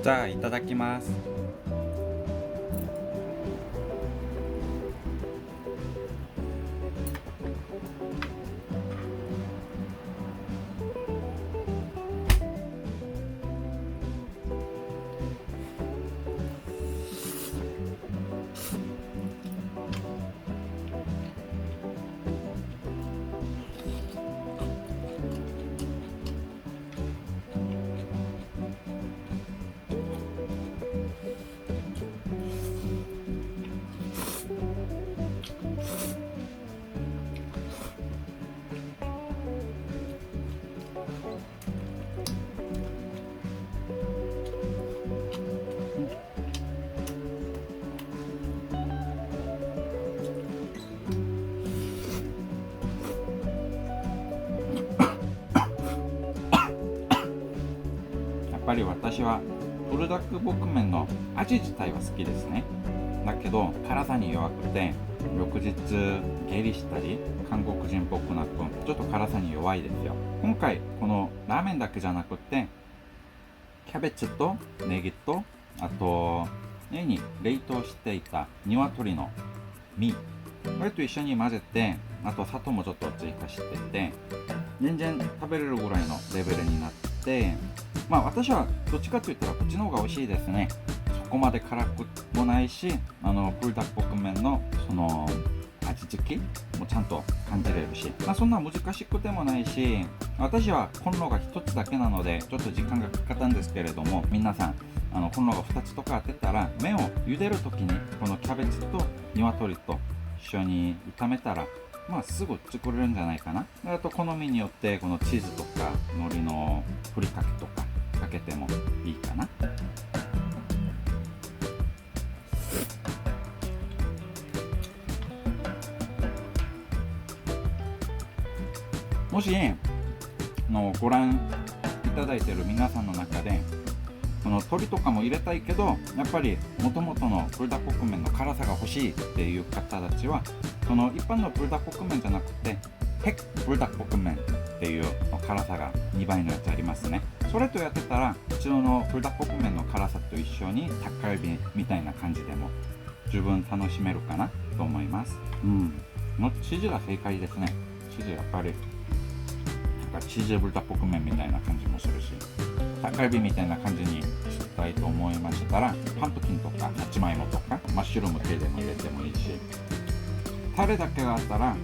じゃあいただきます。やっぱり私はブルダックボクメンの味自体は好きですね。だけど辛さに弱くて、翌日下痢したり韓国人っぽくなくちょっと辛さに弱いですよ。今回このラーメンだけじゃなくて、キャベツとネギと、あと家に冷凍していた鶏の身、これと一緒に混ぜて、あと砂糖もちょっと追加してて、全然食べれるぐらいのレベルになって、まあ私はどっちかといったらこっちの方が美味しいですね。そこまで辛くもないし、ブルダックボクメンのその味付けもちゃんと感じれるし、そんな難しくてもないし、私はコンロが1つだけなのでちょっと時間がかかったんですけれども、皆さんコンロが2つとかあってたら、麺を茹でるときにこのキャベツと鶏と一緒に炒めたら、すぐ作れるんじゃないかな。あと好みによってこのチーズとか海苔のふりかけとかかけてもいいかな。もしご覧いただいている皆さんの中でこの鶏とかも入れたいけど、やっぱり元々のブルダックボクメンの辛さが欲しいっていう方たちは、その一般のブルダックボクメンじゃなくてヘックブルダックボクメンっていう辛さが2倍のやつありますね。それとやってたら普通のブルダックボクメンの辛さと一緒にタッカルビみたいな感じでも十分楽しめるかなと思います。のチーズが正解ですね。チーズやっぱりチーズブルダックボクメンみたいな感じもするし、タッカルビみたいな感じにしたいと思いましたら、パンプキンとかさつまいもとかマッシュルーム系でも入れてもいいし、タレだけがあったら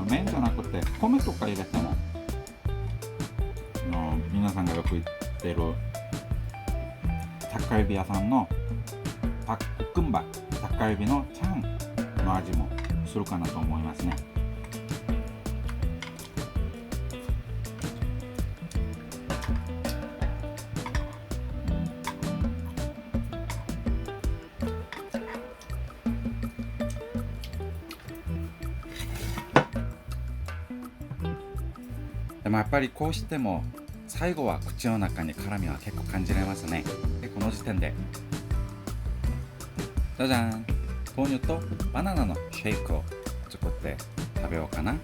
麺じゃなくて米とか入れても、皆さんがよく言ってるタッカルビ屋さんのパックンバタッカルビのチャンの味もするかなと思いますね。でもやっぱりこうしても最後は口の中に辛みは結構感じられますね。でこの時点でじゃじゃん、豆乳とバナナのシェイクを作って食べようかな。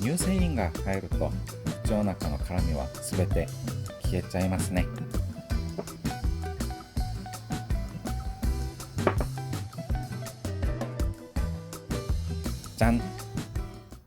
乳製品が入ると口の中の辛みは全て消えちゃいますね。じゃん。